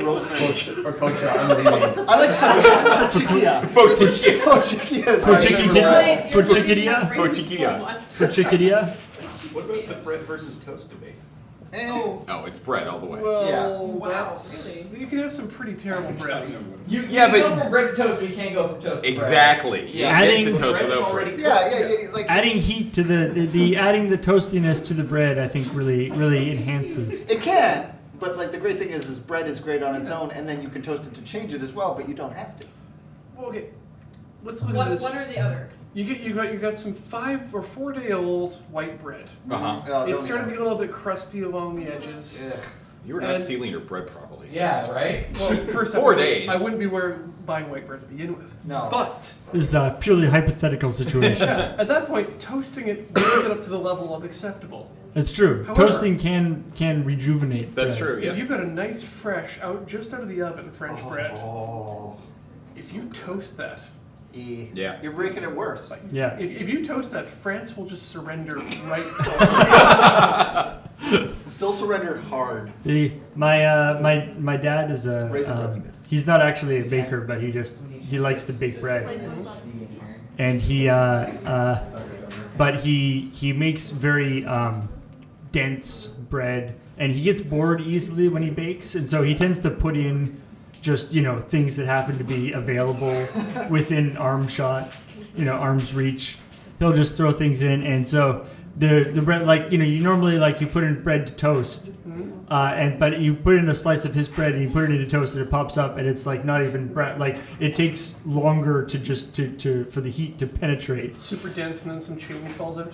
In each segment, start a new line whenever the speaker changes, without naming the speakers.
rosemary.
Focaccia, I'm leaving.
I like focaccia.
Focaccia.
What about the bread versus toast debate?
Oh, it's bread all the way.
Well,
Yeah.
wow, really? You can have some pretty terrible bread.
You can go from bread to toast, but you can't go from toast to bread.
Exactly.
Yeah.
Adding the toast without bread.
Yeah, like
Adding heat to the adding the toastiness to the bread, I think really enhances.
it can, but like the great thing is bread is great on its own, and then you can toast it to change it as well, but you don't have to.
Well, okay, let's look at this.
One or the other.
You got some 5 or 4 day old white bread. It's starting to get a little bit crusty along the edges.
Ugh.
You were not sealing your bread properly. So.
Yeah, right?
Well, first
4 days.
I wouldn't be buying white bread to begin with.
No.
But
This is a purely hypothetical situation.
at that point, toasting it brings it up to the level of acceptable.
It's true.
However,
Toasting can rejuvenate.
That's
bread.
true, yeah.
If you've got a nice, fresh, just out of the oven French bread,
Oh.
if you toast that,
Yeah.
You're making it worse.
Yeah.
if you toast that, France will just surrender right.
They'll surrender hard.
My dad is
Raisin bread's good.
he's not actually a baker, but he likes to bake bread, and but he makes very dense bread, and he gets bored easily when he bakes, and so he tends to put in just things that happen to be available within arm's reach. He'll just throw things in, and so the bread, you normally you put in bread to toast, but you put in a slice of his bread and you put it into toast and it pops up and it's not even bread. It takes longer to just for the heat to penetrate.
It's super dense and then some change falls out.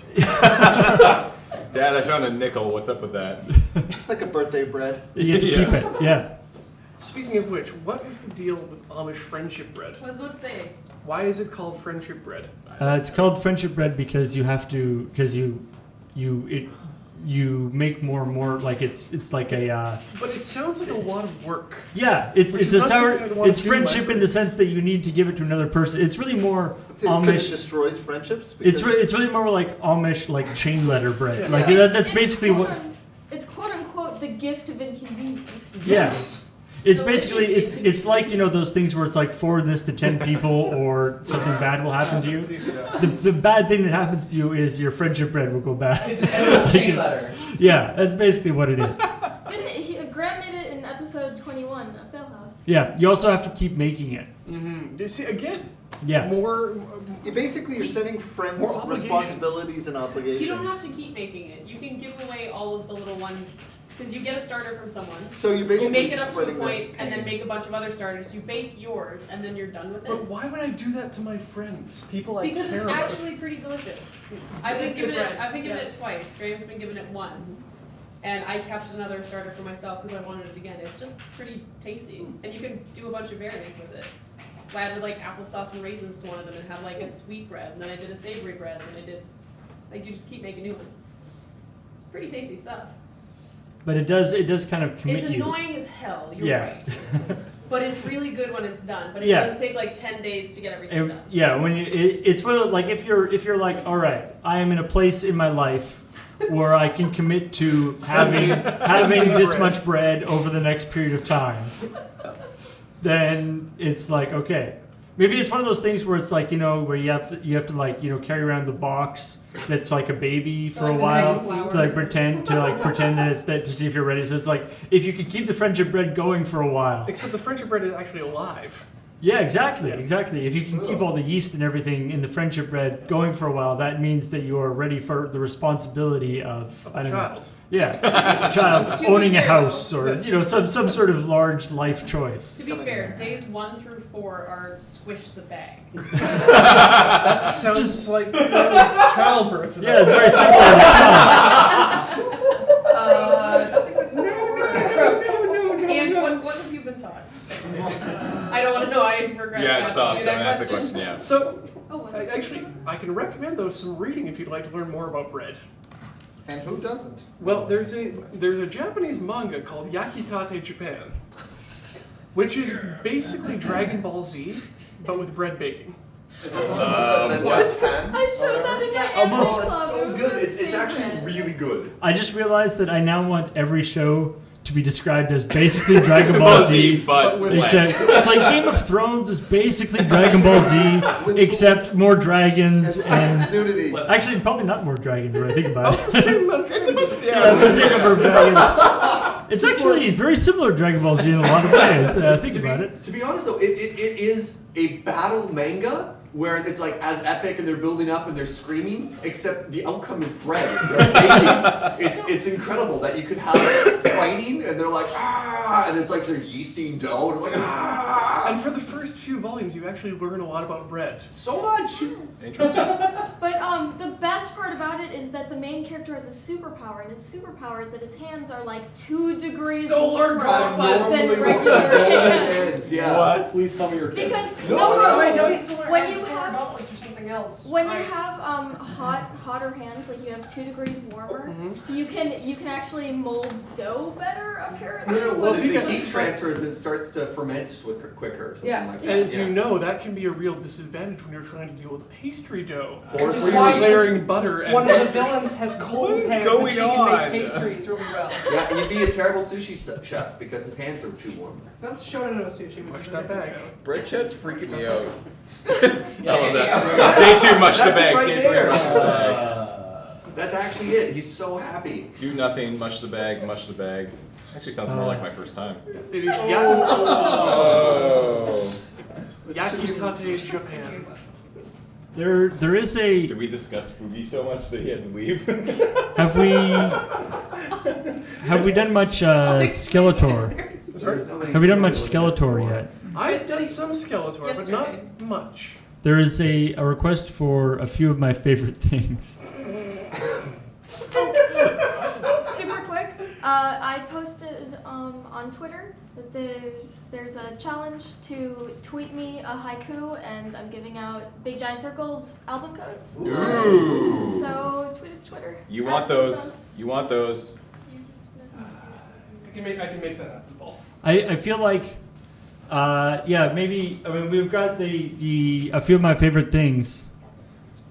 Dad, I found a nickel. What's up with that?
It's like a birthday bread.
You get to keep it. Yeah.
Speaking of which, what is the deal with Amish friendship bread?
I was about to say.
Why is it called friendship bread?
It's called friendship bread because you make more and more it's like a.
But it sounds like a lot of work.
Yeah, it's
Which is
a
not
sour.
something I'd want
It's
to do to my
friendship in the sense that you need to give it to another person. It's really more
Because it
Amish.
destroys friendships.
It's really more like Amish chain letter bread.
Yeah.
That's basically what.
It's quote unquote the gift of inconvenience.
Yes. It's
So
basically it's like those things where it's forward this to 10 people or something bad will happen to you. The bad thing that happens to you is your friendship bread will go bad.
It's a chain letter.
Yeah, that's basically what it is.
Graham made it in episode 21 of Fail House.
Yeah, you also have to keep making it.
Mm-hmm. You see, again,
Yeah.
more.
You're setting friends
More obligations.
responsibilities and obligations.
You don't have to keep making it. You can give away all of the little ones. Because you get a starter from someone.
So you're basically
you make it up to a
spreading
point,
the
and then
pain.
make a bunch of other starters. You bake yours, and then you're done with it.
But why would I do that to my friends? People I
Because
care
it's
about.
actually pretty delicious.
It
I've
is
been given
good
it.
bread.
I've been given
Yeah.
it twice. Graham's been given it once, and I kept another starter for myself because I wanted it again. It's just pretty tasty, and you can do a bunch of variants with it. So I added applesauce and raisins to one of them, and had a sweet bread, and then I did a savory bread, and I did you just keep making new ones. It's pretty tasty stuff.
But it does kind of commit
It's
you.
annoying as hell. You're
Yeah.
right. But it's really good when it's done. But it
Yeah.
does take 10 days to get everything done.
Yeah, when it's one of if you're all right, I am in a place in my life where I can commit to having this much bread over the next period of time, then it's okay. Maybe it's one of those things where it's where you have to carry around the box that's like a baby for a while to pretend that it's that to see if you're ready. So it's if you could keep the friendship bread going for a while.
Except the friendship bread is actually alive.
Yeah, exactly. If you can keep all the yeast and everything in the friendship bread going for a while, that means that you are ready for the responsibility of
A child.
Yeah, a child
To be
owning a
fair,
house or
yes.
some sort of large life choice.
To be fair, days 1 through 4 are squish the bag.
That sounds like childbirth.
Yeah, it's very similar to
And what have you been taught? I don't want to know. I regret
Yeah,
asking
stop.
you
Don't
that
ask the question. Yeah.
So,
what's
I can recommend some reading if you'd like to learn more about bread.
And who doesn't?
Well, there's a Japanese manga called Yakitate Japan, which is basically Dragon Ball Z, but with bread baking.
What?
I showed that in my
Almost-
Animal
It's
Club.
so
It was
good.
my
It's actually
favorite.
really good.
I just realized that I now want every show to be described as basically Dragon Ball Z.
but
Except it's like Game of Thrones is basically Dragon Ball Z, except more dragons and
Nudity.
actually probably not more dragons when I think about
Oh,
it.
the same amount of dragons.
Yeah, the same number of dragons. It's actually very similar to Dragon Ball Z in a lot of ways. Think about it.
To be honest though, it is a battle manga where it's like as epic and they're building up and they're screaming, except the outcome is bread. They're baking. It's incredible that you could have fighting and they're like ah, and it's like they're yeasting dough and it's like ah.
And for the first few volumes, you actually learn a lot about bread.
So much.
Interesting.
But the best part about it is that the main character has a superpower, and his superpower is that his hands are like 2 degrees
Solar
warmer
God,
than
Normally
regular hands.
hands, yeah.
What?
Please tell me you're kidding.
Because
No,
Wait, no, he's solar.
When you
solar
have-
gauntlets or something else.
when you
Right.
have hotter hands, like you have 2 degrees warmer,
Mm-hmm.
you can actually mold dough better apparently.
No,
Well,
the
because-
heat transfers and it starts to ferment quicker or something
Yeah.
like that.
As
yeah.
you know, that can be a real disadvantage when you're trying to deal with pastry dough.
Or
Where
sushi.
you're layering butter and
One of the
pastry.
villains has cold
What is
hands
going
and she
on?
can make pastries really well.
Yeah, you'd be a terrible sushi chef because his hands are too warm.
That's shonen no sushi.
Mush that bag.
Bread chat's freaking me out.
Yeah,
I love
yeah,
that. Day 2, mush the
That's
bag.
it right
Day 3,
there.
mush the bag.
That's actually it. He's so happy.
Do nothing, mush the bag, mush the bag. Actually sounds more like my first time.
It is
Oh.
Yakitate Japan.
There is a.
Did we discuss Fuji so much that he had to leave?
Have we done much Skeletor? Have we done much Skeletor yet?
I've done some Skeletor, but not
Yesterday.
much.
There is a request for a few of my favorite things.
Super quick, I posted on Twitter that there's a challenge to tweet me a haiku, and I'm giving out Big Giant Circles album codes.
Ooh.
So tweet it to Twitter.
You want those. You want those.
I can make that happen, Paul.
I feel like, yeah, maybe. I mean, we've got the a few of my favorite things,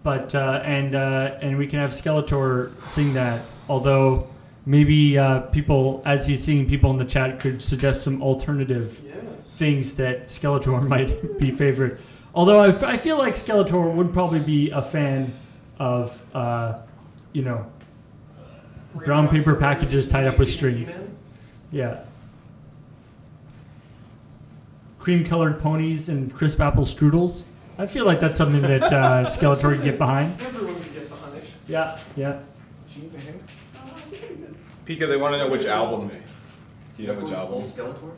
but and we can have Skeletor sing that. Although maybe people, as he's singing, people in the chat could suggest some alternative things that Skeletor might be favorite. Although I feel like Skeletor would probably be a fan of, brown paper packages tied up with strings. Yeah. Cream-colored ponies and crisp apple strudels. I feel like that's something that Skeletor can get behind.
Everyone can get behind.
Yeah, yeah.
Pika, they want to know which album. Do you know which album?
Skeletor?